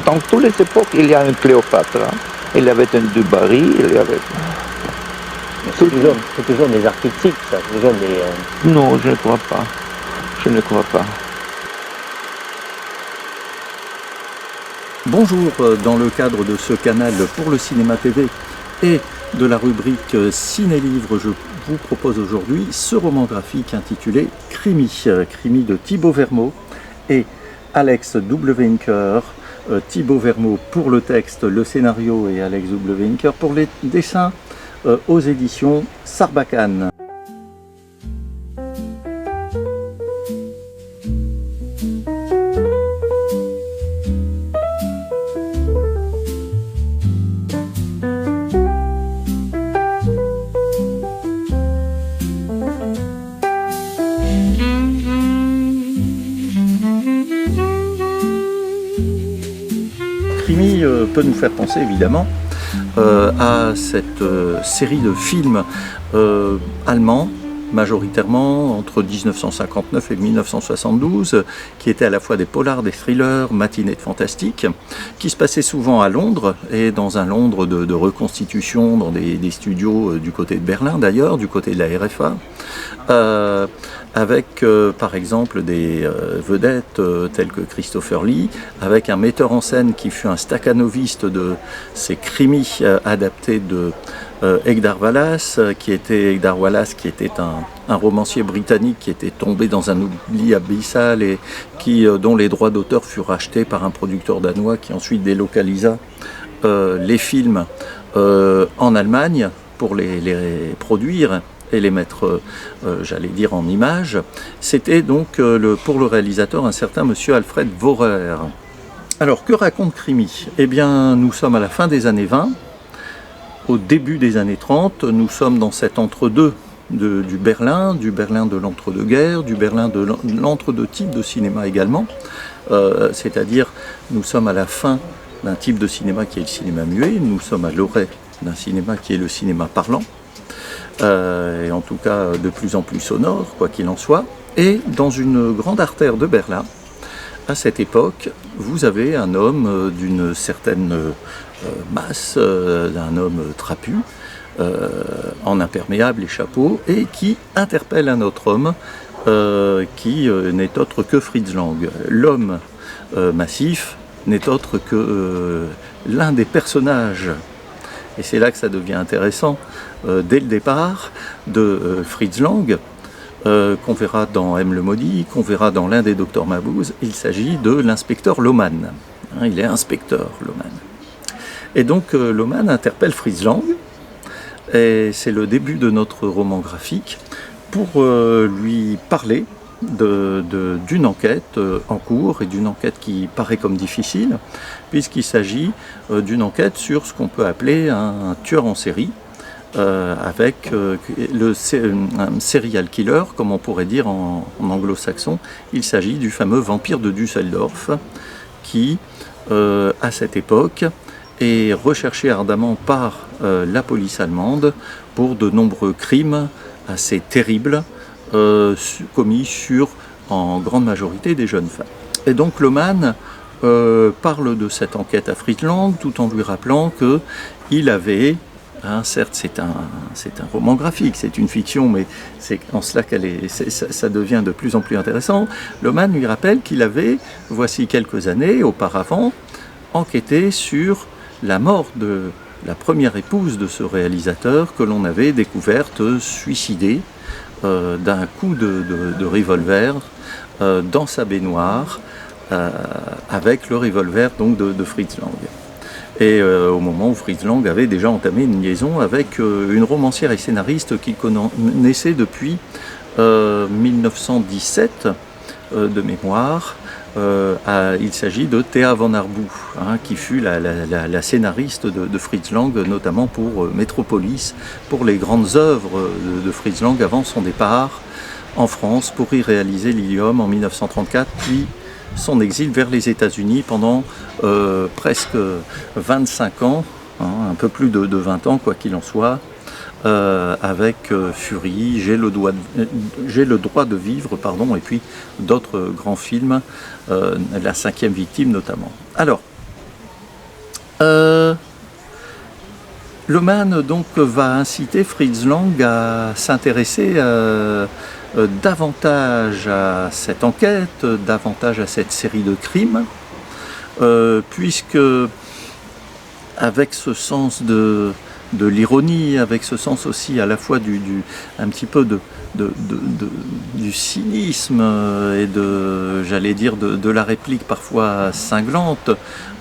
dans toutes les époques, il y a un Cléopâtre. Hein. Il y avait un Dubarry, il y avait... C'est toujours des archétypes, ça. Toujours des, Non, je ne crois pas. Je ne crois pas. Bonjour, dans le cadre de ce canal pour le cinéma TV et de la rubrique Ciné-Livre, je vous propose aujourd'hui ce roman graphique intitulé Crimi, Crimi de Thibaut Vermeaux et Alex W. Inker. Thibaut Vermeaux pour le texte, le scénario et Alex W. Inker pour les dessins aux éditions Sarbacane. Crimi peut nous faire penser évidemment à cette série de films allemands, majoritairement entre 1959 et 1972, qui étaient à la fois des polars, des thrillers, matinées de fantastique, qui se passaient souvent à Londres, et dans un Londres de reconstitution, dans des studios du côté de Berlin d'ailleurs, du côté de la RFA, avec par exemple des vedettes telles que Christopher Lee, avec un metteur en scène qui fut un stakhanoviste de ces crimis adaptés de Egdar Wallace, qui était un romancier britannique qui était tombé dans un oubli abyssal et dont les droits d'auteur furent rachetés par un producteur danois qui ensuite délocalisa les films en Allemagne pour les produire et les mettre, j'allais dire, en images. C'était donc pour le réalisateur un certain monsieur Alfred Vorer. Alors, que raconte Crimi? Eh bien, nous sommes à la fin des années 20, au début des années 30, nous sommes dans cet entre-deux du Berlin de l'entre-deux-guerres, du Berlin de l'entre-deux types de cinéma également, c'est-à-dire nous sommes à la fin d'un type de cinéma qui est le cinéma muet, nous sommes à l'orée d'un cinéma qui est le cinéma parlant, et en tout cas de plus en plus sonore, quoi qu'il en soit, et dans une grande artère de Berlin, à cette époque, vous avez un homme d'une certaine masse, d'un homme trapu, en imperméable et chapeau, et qui interpelle un autre homme qui n'est autre que Fritz Lang. L'homme massif n'est autre que l'un des personnages, et c'est là que ça devient intéressant, dès le départ, de Fritz Lang, qu'on verra dans M le Maudit, qu'on verra dans l'un des Docteurs Mabuse. Il s'agit de l'inspecteur Lohmann. Il est inspecteur Lohmann. Et donc Lohmann interpelle Fritz Lang, et c'est le début de notre roman graphique, pour lui parler d'une enquête en cours, et d'une enquête qui paraît comme difficile, puisqu'il s'agit d'une enquête sur ce qu'on peut appeler un tueur en série, avec un serial killer, comme on pourrait dire en anglo-saxon. Il s'agit du fameux vampire de Düsseldorf, qui, à cette époque, est recherché ardemment par la police allemande pour de nombreux crimes assez terribles, commis sur, en grande majorité, des jeunes femmes. Et donc Lohmann parle de cette enquête à Fritz Lang, tout en lui rappelant qu'il avait... certes, c'est un roman graphique, c'est une fiction, mais c'est en cela ça devient de plus en plus intéressant. Lohmann lui rappelle qu'il avait, voici quelques années auparavant, enquêté sur la mort de la première épouse de ce réalisateur, que l'on avait découverte suicidée d'un coup de revolver dans sa baignoire, avec le revolver donc de Fritz Lang. Et au moment où Fritz Lang avait déjà entamé une liaison avec une romancière et scénariste qu'il connaissait depuis 1917 de mémoire. Il s'agit de Thea van Arboe, qui fut la scénariste de Fritz Lang, notamment pour Metropolis, pour les grandes œuvres de Fritz Lang avant son départ en France pour y réaliser Lilium en 1934, puis son exil vers les États-Unis pendant presque 25 ans, un peu plus de 20 ans quoi qu'il en soit, avec Fury, J'ai le droit de vivre, et puis d'autres grands films, La cinquième victime notamment. Alors, Loman donc va inciter Fritz Lang à s'intéresser davantage à cette enquête, davantage à cette série de crimes, puisque avec ce sens de l'ironie, avec ce sens aussi à la fois un petit peu du cynisme et j'allais dire, de la réplique parfois cinglante,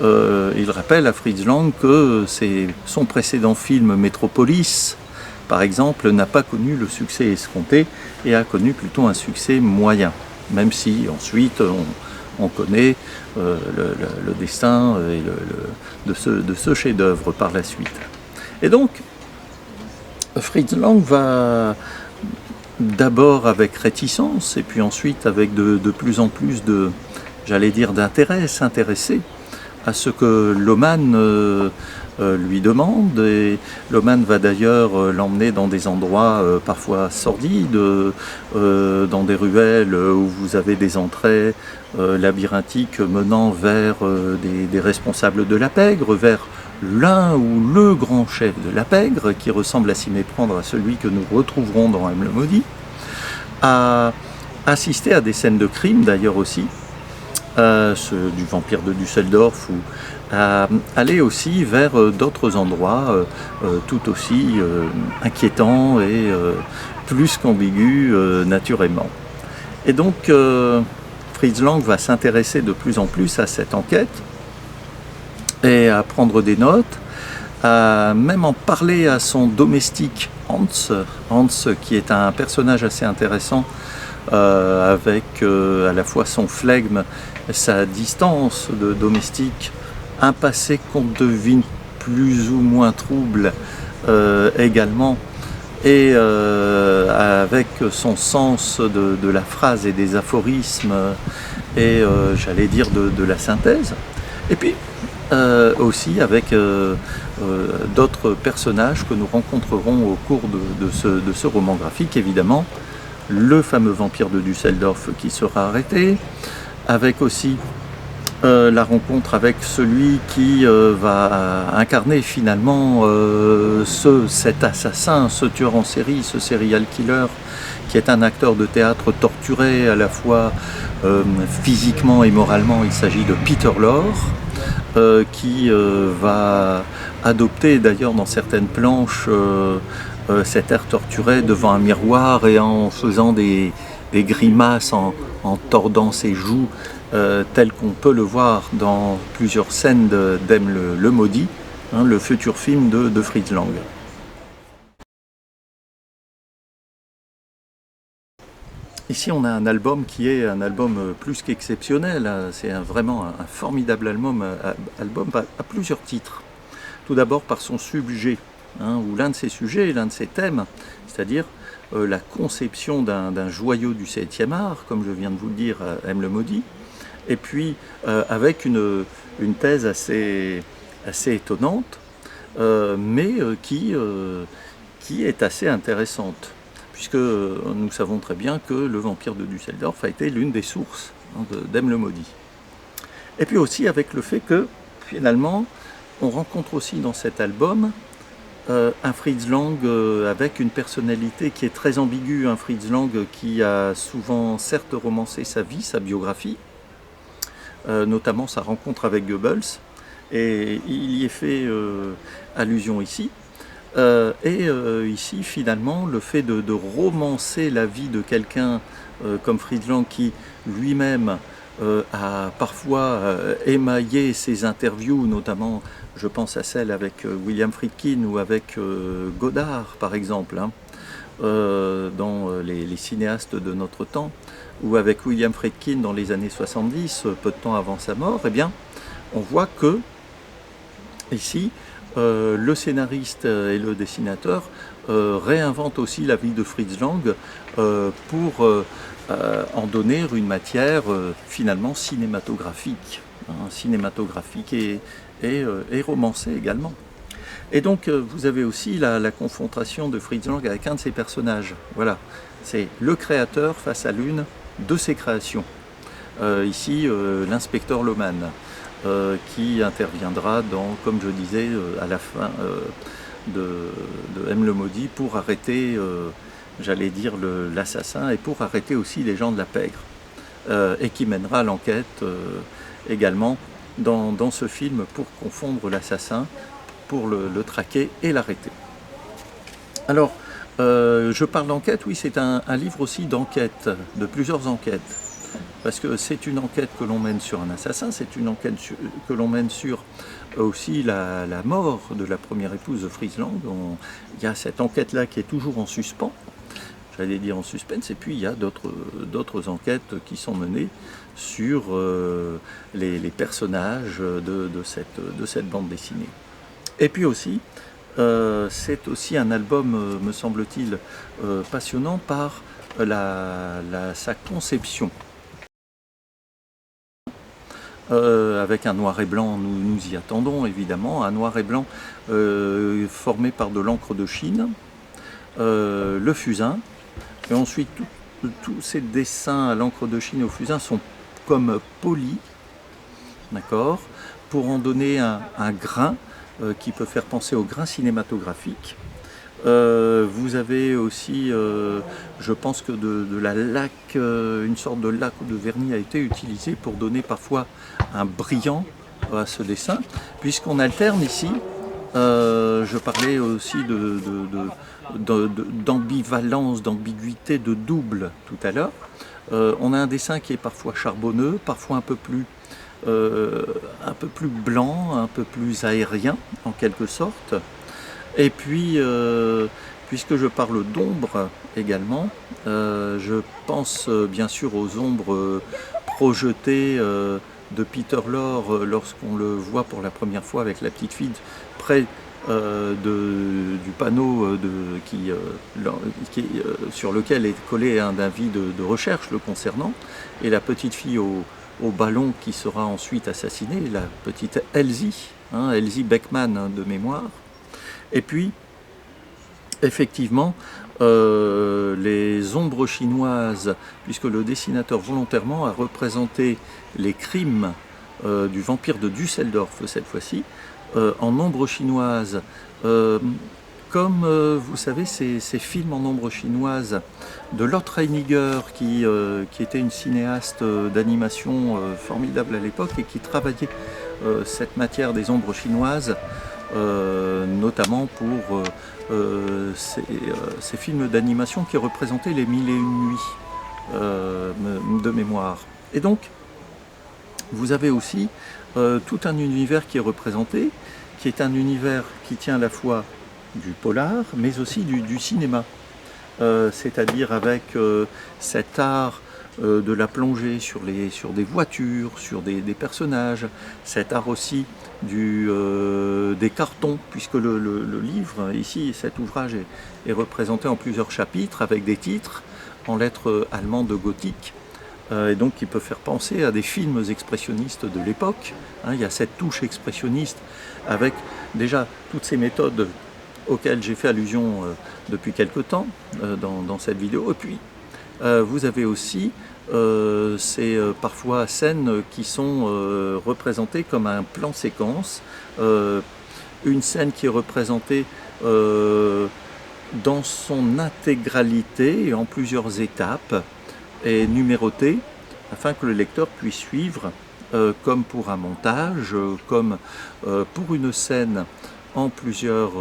il rappelle à Fritz Lang que son précédent film Metropolis, par exemple, n'a pas connu le succès escompté et a connu plutôt un succès moyen, même si ensuite on connaît le destin de ce chef-d'œuvre par la suite. Et donc, Fritz Lang va d'abord avec réticence et puis ensuite avec de plus en plus j'allais dire, d'intérêt, s'intéresser à ce que Loman lui demande. Et Loman va d'ailleurs l'emmener dans des endroits parfois sordides, dans des ruelles où vous avez des entrées labyrinthiques menant vers des responsables de la pègre, vers l'un ou le grand chef de la pègre, qui ressemble à s'y méprendre à celui que nous retrouverons dans M. le Maudit, à assister à des scènes de crime d'ailleurs aussi, ceux du vampire de Düsseldorf, ou à aller aussi vers d'autres endroits tout aussi inquiétants et plus qu'ambigus naturellement. Et donc Fritz Lang va s'intéresser de plus en plus à cette enquête et à prendre des notes, à même en parler à son domestique Hans, qui est un personnage assez intéressant, avec à la fois son flegme, sa distance de domestique, un passé qu'on devine plus ou moins trouble également, et avec son sens de la phrase et des aphorismes, et j'allais dire de la synthèse. Et puis aussi avec d'autres personnages que nous rencontrerons au cours de ce roman graphique, évidemment, le fameux vampire de Düsseldorf qui sera arrêté, avec aussi la rencontre avec celui qui va incarner finalement cet assassin, ce tueur en série, ce serial killer, qui est un acteur de théâtre torturé à la fois physiquement et moralement. Il s'agit de Peter Lorre, qui va adopter d'ailleurs dans certaines planches cet air torturé devant un miroir et en faisant des grimaces, en tordant ses joues, tel qu'on peut le voir dans plusieurs scènes d'M. le Maudit, le futur film de Fritz Lang. Ici, on a un album qui est un album plus qu'exceptionnel. C'est vraiment un formidable album à plusieurs titres. Tout d'abord par son sujet, ou l'un de ses sujets, l'un de ses thèmes, c'est-à-dire la conception d'un joyau du 7e art, comme je viens de vous le dire, M. le Maudit, et puis avec une thèse assez étonnante, mais qui est assez intéressante, puisque nous savons très bien que le vampire de Düsseldorf a été l'une des sources d'M. le Maudit. Et puis aussi avec le fait que, finalement, on rencontre aussi dans cet album un Fritz Lang avec une personnalité qui est très ambiguë, un Fritz Lang qui a souvent certes romancé sa vie, sa biographie, notamment sa rencontre avec Goebbels, et il y est fait allusion ici. Ici, finalement, le fait de romancer la vie de quelqu'un comme Fritz Lang, qui lui-même a parfois émaillé ses interviews, notamment, je pense à celle avec William Friedkin ou avec Godard, par exemple, dans les cinéastes de notre temps, ou avec William Friedkin dans les années 70, peu de temps avant sa mort, eh bien, on voit que, ici, le scénariste et le dessinateur réinventent aussi la vie de Fritz Lang pour en donner une matière finalement cinématographique, cinématographique et romancée également. Et donc vous avez aussi la confrontation de Fritz Lang avec un de ses personnages. Voilà, c'est le créateur face à l'une de ses créations. Ici, l'inspecteur Loman. qui interviendra dans, comme je disais, à la fin de M. le Maudit pour arrêter, j'allais dire, l'assassin et pour arrêter aussi les gens de la pègre. Et qui mènera l'enquête également dans ce film pour confondre l'assassin, pour le traquer et l'arrêter. Alors, je parle d'enquête, oui, c'est un livre aussi d'enquête, de plusieurs enquêtes. Parce que c'est une enquête que l'on mène sur un assassin, c'est une enquête que l'on mène sur aussi la mort de la première épouse de Fritz Lang. Il y a cette enquête-là qui est toujours en suspens, j'allais dire en suspense, et puis il y a d'autres enquêtes qui sont menées sur les personnages de cette bande dessinée. Et puis aussi, c'est aussi un album, me semble-t-il, passionnant par sa conception. Avec un noir et blanc, nous y attendons évidemment, un noir et blanc formé par de l'encre de Chine, le fusain, et ensuite tous ces dessins à l'encre de Chine et au fusain sont comme polis, d'accord, pour en donner un grain qui peut faire penser au grain cinématographique. Vous avez aussi, je pense que de la laque, une sorte de laque ou de vernis a été utilisé pour donner parfois un brillant à ce dessin, puisqu'on alterne ici, je parlais aussi d'ambivalence, d'ambiguïté, de double tout à l'heure. On a un dessin qui est parfois charbonneux, parfois un peu plus blanc, un peu plus aérien en quelque sorte. Et puis, puisque je parle d'ombre également, je pense bien sûr aux ombres projetées de Peter Lorre lorsqu'on le voit pour la première fois avec la petite fille près du panneau sur lequel est collé un avis de recherche le concernant, et la petite fille au ballon qui sera ensuite assassinée, la petite Elsie, Elsie Beckman de mémoire. Et puis, effectivement, les ombres chinoises, puisque le dessinateur volontairement a représenté les crimes du vampire de Düsseldorf cette fois-ci, en ombre chinoise. Comme vous savez, ces films en ombre chinoise de Lotte Reiniger, qui était une cinéaste d'animation formidable à l'époque et qui travaillait cette matière des ombres chinoises, notamment pour ces films d'animation qui représentaient les 1001 nuits de mémoire. Et donc, vous avez aussi tout un univers qui est représenté, qui est un univers qui tient à la fois du polar, mais aussi du cinéma. C'est-à-dire avec cet art de la plongée sur des voitures, sur des personnages, cet art aussi des cartons, puisque le livre, ici, cet ouvrage est représenté en plusieurs chapitres avec des titres en lettres allemandes gothiques, et donc qui peut faire penser à des films expressionnistes de l'époque. Il y a cette touche expressionniste avec déjà toutes ces méthodes auxquelles j'ai fait allusion depuis quelque temps dans cette vidéo. Et puis, vous avez aussi ces parfois scènes qui sont représentées comme un plan séquence, une scène qui est représentée dans son intégralité et en plusieurs étapes et numérotée afin que le lecteur puisse suivre comme pour un montage, comme pour une scène en plusieurs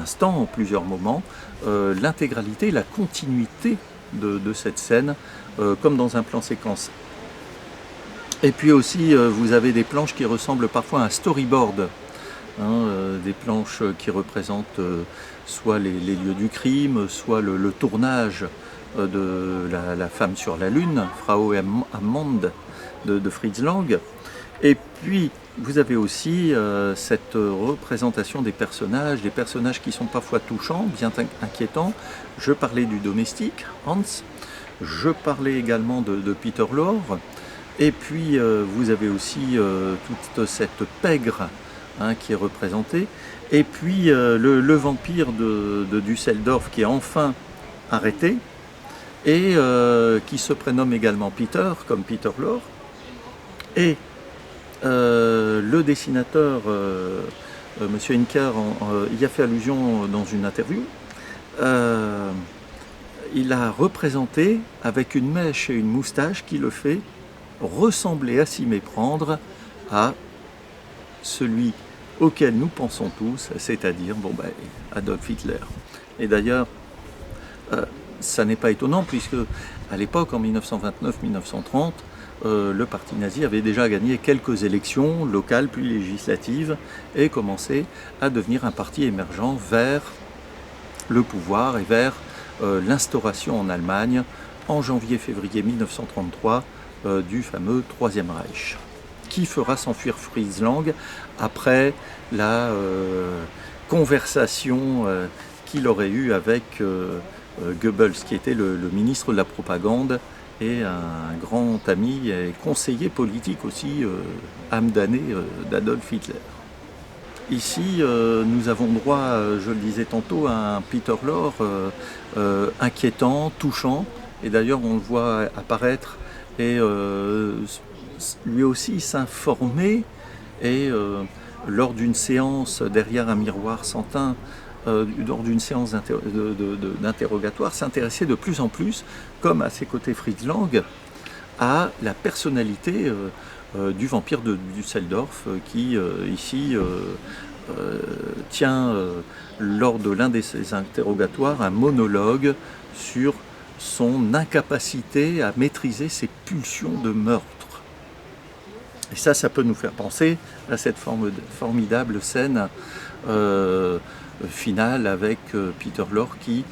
instants, en plusieurs moments, l'intégralité, la continuité de cette scène, comme dans un plan séquence. Et puis aussi, vous avez des planches qui ressemblent parfois à un storyboard, des planches qui représentent soit les lieux du crime, soit le tournage de la femme sur la lune, Frau Ammand de Fritz Lang. Et puis, vous avez aussi cette représentation des personnages qui sont parfois touchants, bien inquiétants. Je parlais du domestique, Hans, je parlais également de Peter Lorre, et puis vous avez aussi toute cette pègre qui est représentée, et puis le vampire de Düsseldorf qui est enfin arrêté, et qui se prénomme également Peter, comme Peter Lorre, et Le dessinateur, Monsieur Inker, y a fait allusion dans une interview. Il a représenté avec une mèche et une moustache qui le fait ressembler à s'y méprendre à celui auquel nous pensons tous, c'est-à-dire Adolf Hitler. Et d'ailleurs, ça n'est pas étonnant puisque à l'époque, en 1929-1930, le parti nazi avait déjà gagné quelques élections locales puis législatives et commençait à devenir un parti émergent vers le pouvoir et vers l'instauration en Allemagne en janvier-février 1933 du fameux Troisième Reich, qui fera s'enfuir Fritz Lang après la conversation qu'il aurait eue avec Goebbels, qui était le ministre de la propagande et un grand ami et conseiller politique aussi, âme damnée d'Adolf Hitler. Ici, nous avons droit, je le disais tantôt, à un Peter Lorre inquiétant, touchant, et d'ailleurs on le voit apparaître et lui aussi s'informer, et lors d'une séance derrière un miroir sans teint, lors d'une séance d'interrogatoire, s'intéresser de plus en plus, comme à ses côtés Fritz Lang, à la personnalité du vampire de Düsseldorf, qui ici tient lors de l'un de ses interrogatoires un monologue sur son incapacité à maîtriser ses pulsions de meurtre. Et ça peut nous faire penser à cette formidable scène finale avec Peter Lorre qui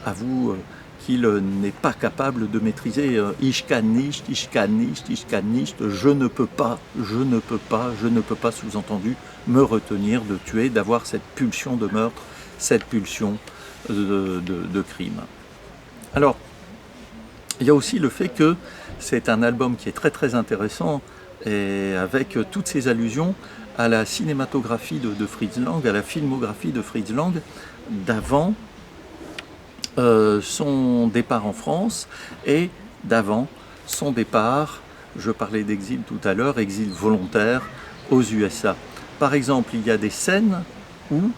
avoue qu'il n'est pas capable de maîtriser ich kann nicht, je ne peux pas, sous-entendu, me retenir de tuer, d'avoir cette pulsion de meurtre, cette pulsion de crime. Alors, il y a aussi le fait que c'est un album qui est très très intéressant, et avec toutes ces allusions à la cinématographie de Fritz Lang, à la filmographie de Fritz Lang, d'avant son départ en France et d'avant son départ, je parlais d'exil tout à l'heure, exil volontaire aux USA. Par exemple, il y a des scènes où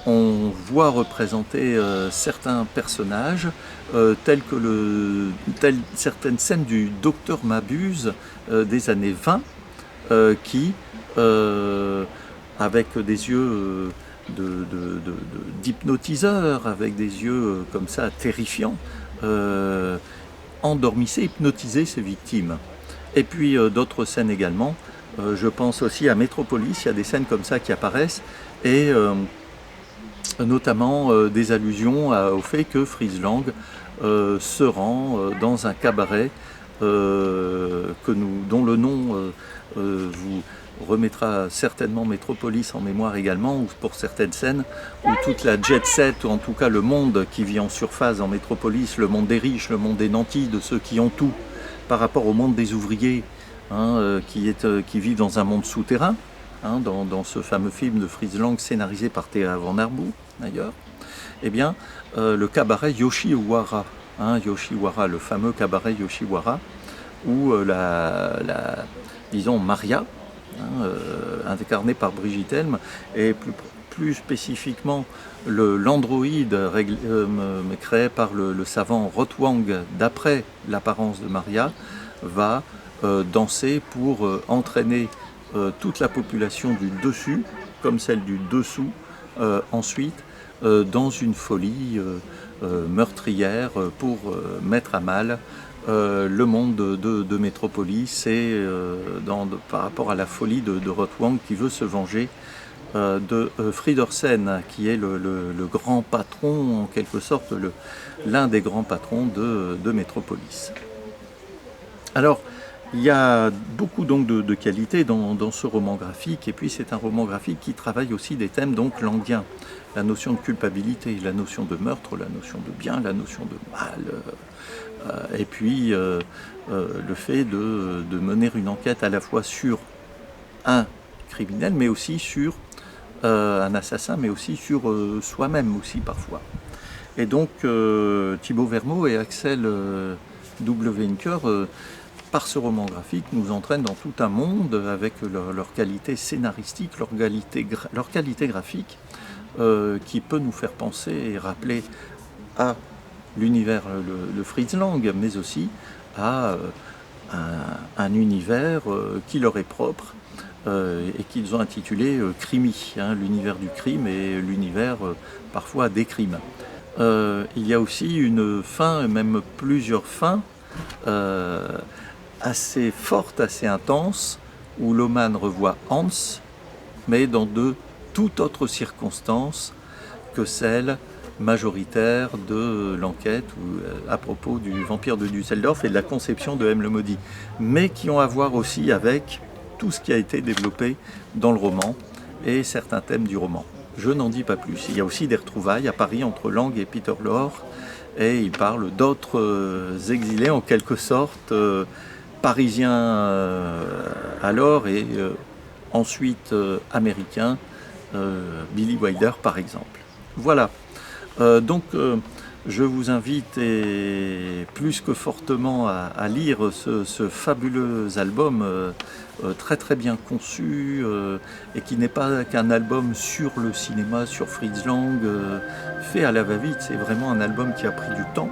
on voit représenter certains personnages, telles certaines scènes du Docteur Mabuse des années 20, qui, avec des yeux d'hypnotiseur, avec des yeux comme ça terrifiants, endormissait, hypnotisait ses victimes. Et puis d'autres scènes également, je pense aussi à Metropolis, il y a des scènes comme ça qui apparaissent, et notamment des allusions au fait que Fritz Lang se rend dans un cabaret dont le nom vous remettra certainement Metropolis en mémoire également, ou pour certaines scènes où toute la jet set, ou en tout cas le monde qui vit en surface en Metropolis, le monde des riches, le monde des nantis, de ceux qui ont tout, par rapport au monde des ouvriers, qui vivent dans un monde souterrain, dans ce fameux film de Fritz Lang scénarisé par Thea Van Arboe d'ailleurs, eh bien le cabaret Yoshiwara, Yoshiwara, le fameux cabaret Yoshiwara, où disons Maria, incarnée par Brigitte Helm, et plus spécifiquement l'androïde créé par le savant Rotwang d'après l'apparence de Maria, va danser pour entraîner toute la population du dessus, comme celle du dessous, ensuite dans une folie meurtrière pour mettre à mal le monde de Metropolis, et par rapport à la folie de Rotwang qui veut se venger de Friedorsen, qui est le grand patron, en quelque sorte l'un des grands patrons de Metropolis. Alors, il y a beaucoup donc de qualités dans ce roman graphique, et puis c'est un roman graphique qui travaille aussi des thèmes donc languiens, la notion de culpabilité, la notion de meurtre, la notion de bien, la notion de mal, et puis le fait de mener une enquête à la fois sur un criminel, mais aussi sur un assassin, mais aussi sur soi-même aussi parfois. Et donc Thibaut Vermeau et Axel W. Inker par ce roman graphique, nous entraînent dans tout un monde avec leur qualité scénaristique, leur qualité graphique, qui peut nous faire penser et rappeler à l'univers de Fritz Lang, mais aussi à un univers qui leur est propre et qu'ils ont intitulé Crimi, l'univers du crime et l'univers parfois des crimes. Il y a aussi une fin, même plusieurs fins, assez fortes, assez intenses, où Lohmann revoit Hans, mais dans de toute autre circonstances que celle majoritaire de l'enquête à propos du vampire de Düsseldorf et de la conception de M. le Maudit, mais qui ont à voir aussi avec tout ce qui a été développé dans le roman et certains thèmes du roman. Je n'en dis pas plus. Il y a aussi des retrouvailles à Paris entre Lang et Peter Lorre, et il parle d'autres exilés en quelque sorte, parisiens alors et ensuite américains, Billy Wilder par exemple. Voilà. Donc je vous invite plus que fortement à lire ce fabuleux album très très bien conçu et qui n'est pas qu'un album sur le cinéma, sur Fritz Lang, fait à la va-vite. C'est vraiment un album qui a pris du temps